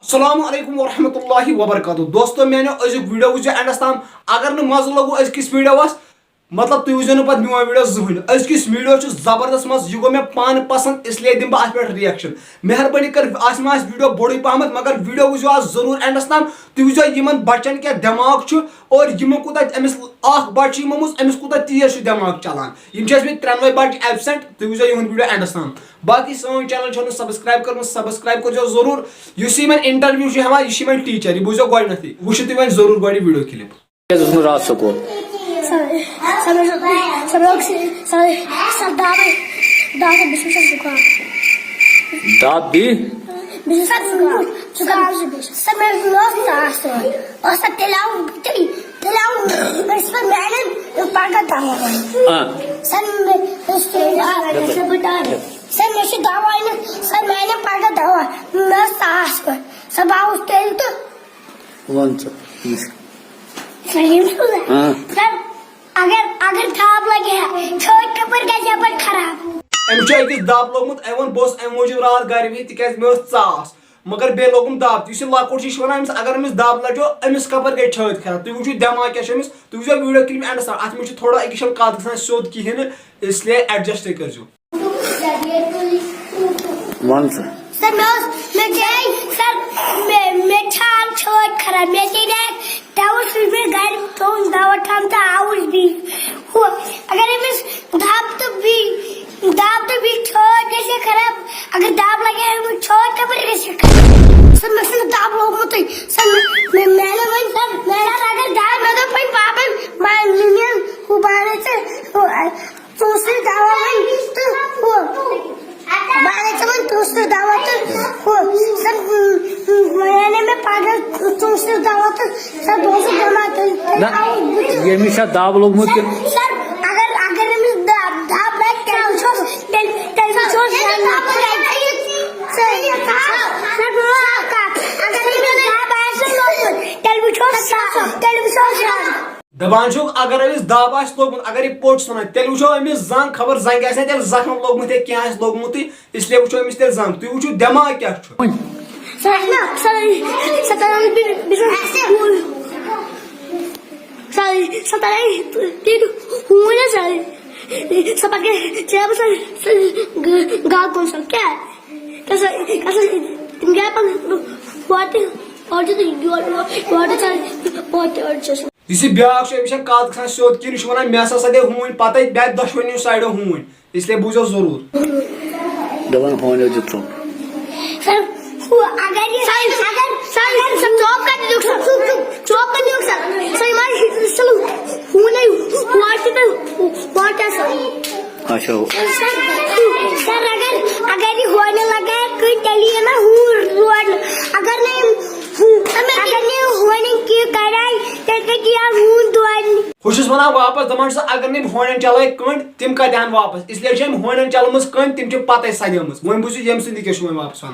السلام علیکم ورحمۃ اللہ وبرکاتہ دوستو میں نے أزیُک ویڈیو وٕچھِو اینڈس تام اگر نہٕ مزٕ لوٚگوٕ أزکِس ویڈیوَس مطلب تُہۍ وٕچھزیو نہٕ پتہٕ میون ویڈیو زٕہٕنۍ أزکِس ویڈیو چھُ زبردست مزٕ یہِ گوٚو مےٚ پانہٕ پسنٛد اسلیے دِمہٕ بہٕ اتھ پٮ۪ٹھ رِیکشن مہربٲنی کر آسہِ ما آسہِ ویڈیو بوٚڑٕے پہمتھ مگر ویڈیو وٕچھزیو آز ضروٗر اینڈس تام تُہۍ وٕچھزیو یِمن بچن کیٛاہ دٮ۪ماغ چھُ اور یِمو کوٗتاہ أمِس اکھ بچہِ چھُ یِمو منٛز أمِس کوٗتاہ تیز چھُ دٮ۪ماغ چلان یِم چھِ ٲسمٕتۍ ترٛٮ۪نوَے بچہِ ایبسینٹ تُہۍ وٕچھزیو یِہُنٛد ویڈیو اینڈس تام باقٕے سٲنۍ چینل چھو نہٕ سبسکرایب کٔرمٕژ سبسکرایب کٔرزیو ضروٗر یُس یِمن انٹرویو چھُ ہٮ۪وان یہِ چھُ یِمن ٹیٖچر یہِ بوٗزیو گۄڈٕنیتھٕے وٕچھِو تُہۍ وۄنۍ ضروٗر گۄڈٕ یہِ ویڈیو کلپ رات سکول داب بھی اگر داب لگے چھوٹ کپر گژھِ یپٲرۍ خراب أمِس چھُ أکِس دب لوگمُت أمۍ ووٚن بہٕ اوسُس اَمہِ موٗجوٗب راتھ گرِ بِہِتھ تِکیازِ مےٚ ٲس ژاس مگر بیٚیہِ لوگُم دب یُس یہِ لۄکُٹ چھُ یہِ چھُ وَنان أمِس اگر أمِس دب لَجو أمِس کپٲرۍ گٔے چھٲتۍ خراب تُہۍ وٕچھِو دٮ۪ماغ کیٛاہ چھُ أمِس تُہۍ وٕچھزیو ویٖڈیو کِلپ اینڈس تام اَتھ منٛز چھِ تھوڑا أکِس چھَنہٕ کَتھ گژھان سیوٚد کِہیٖنۍ نہٕ اِسلیے ایڈجسٹٕے کٔرزیو سر مےٚ چھال چھٲتۍ خراب مےٚ ژیٖرے دوا چھُس مےٚ گرِ تھوٚوُس دوا ٹھام تہٕ آوُس بیٚیہِ ہُہ اگر أمِس دب تہٕ بیٚیہِ چھٲتۍ گژھِ خراب اگر دب لگہِ أمِس چھٲتۍ کپٲرۍ گژھِ خراب سر مےٚ چھُنہٕ دب لوگمُتٕے سر مےٚ وۄنۍ سر اگر دب مےٚ دوٚپ وۄنۍ پاپن مےٚ ہُہ بانَے ژٕ ژوٗنٛسٕے دوا وۄنۍ تہٕ ہُہ بانَے ژٕ وۄنۍ ژوٗنٛسٕے دوا تہٕ ہُہ سر وۄنۍ اَنے مےٚ پگاہ ژوٗنٛسٕے دوا تہٕ سر بہٕ اوسُس بٮ۪مار ییٚمِس چھا دب لوگمُت سر اگر أمِس دب لگہِ تیٚلہِ وٕچھوس تیٚلہِ وٕچھوس دپان چھُکھ اگر أمِس دب آسہِ لوگمُت اگر یہِ پوٚٹ چھُ وَنان تیٚلہِ وٕچھو أمِس زنٛگ خبر زنٛگہِ آسہِ نا تیٚلہِ زخم لوگمُت یا کینٛہہ آسہِ لوگمُتٕے اسلیے وٕچھو أمِس تیٚلہِ زنٛگ تُہۍ وٕچھِو دٮ۪ماغ کیٛاہ چھُ یُس یہِ بیاکھ چھُ أمِس چھنہٕ کتھ گژھان سیوٚد کِہیٖنۍ یہِ چھُ وَنان مےٚ ہسا سدے ہوٗنۍ پتے مےٚ دۄشوٕنیو سایڈو ہوٗنۍ اسلیے بوٗزیو ضروٗر دپان ہونیو دِژوٚ اچھا سر اگر یہِ ہونہِ لگایہِ کٔنۍ تیٚلہِ یی نا ہوٗن روڑنہٕ اگر نہٕ یہِ ہونٮ۪ن کینٛہہ کڑایہِ تیٚلہِ کتہِ یی ہوٗن دورنہِ ہُہ چھُس وَنان واپس دپان چھُس اگر نہٕ أمۍ ہونٮ۪ن چلٲے کٔنڈ تِم کتہِ اَن واپس اسلیے چھِ أمۍ ہونٮ۪ن چلٲمٕژ کٔنڈ تِم چھِ پتے سدیمٕژ وۄنۍ بوٗزِو ییٚمہِ سٕنٛدِ کیٛاہ چھُ وۄنۍ واپس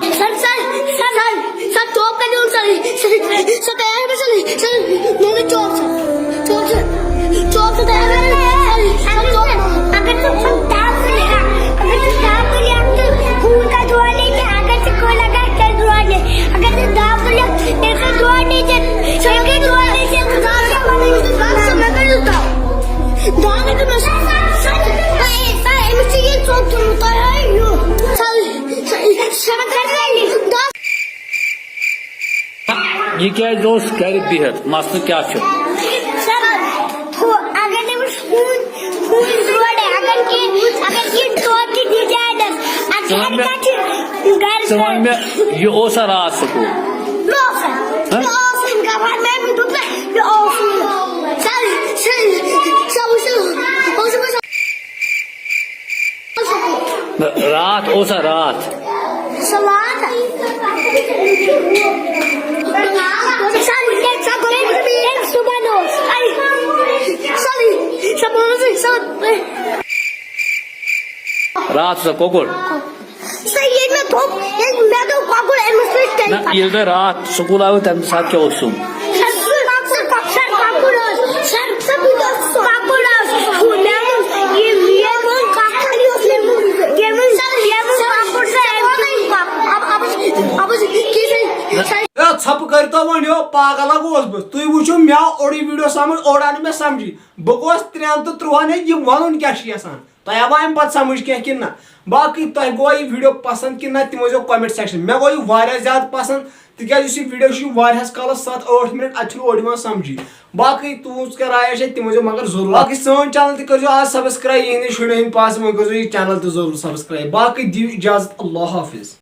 یہ کیٛازِ اوس گرِ بِہِتھ مسلہٕ کیٛاہ چھُ ژٕ وَن مےٚ یہِ اوسا راتھ سکوٗل رات اوسا رات رات اوسا کۄکُر ییٚلہِ تۄہہِ رات سکوٗل آوٕ تمہِ ساتہٕ کیٛاہ اوس سیُن ژھپ کرتو ونیو پاگل گوس بہٕ تُہۍ وٕچھِو مےٚ آو اوڑٕے ویڈیو سمجھ اوڑ آو نہٕ مےٚ سمجھی بہٕ گوس 3 تہٕ 13 یہِ وَنُن کیٛاہ چھُ یژھان تۄہہِ آوا اَمہِ پتہٕ سمجھ کینٛہہ کِنہٕ نہ باقٕے تۄہہِ گوٚوا یہِ ویڈیو پسنٛد کِنہٕ نہ تہِ ؤنۍزیو کومنٹ سیکشن مےٚ گوٚو یہِ واریاہ زیادٕ پسنٛد تِکیازِ یُس یہِ ویڈیو چھُ یہِ واریاہس کالس 7-8 منٹ اَتہِ چھُنہٕ اوڑ یِوان سمجھی باقٕے تُہنٛز کیٛاہ راے چھِ تہِ ؤنۍزیو مگر ضروٗر باقٕے سٲنۍ چینل تہِ کٔرزیو آز سبسکرایب یِہنٛدِ شُرٮ۪ن ہٕنٛدۍ پاسہٕ وۄنۍ کٔرزیو یہِ چینل تہِ ضروٗر سبسکرایب باقٕے دِیِو اِجازت اللہ حافظ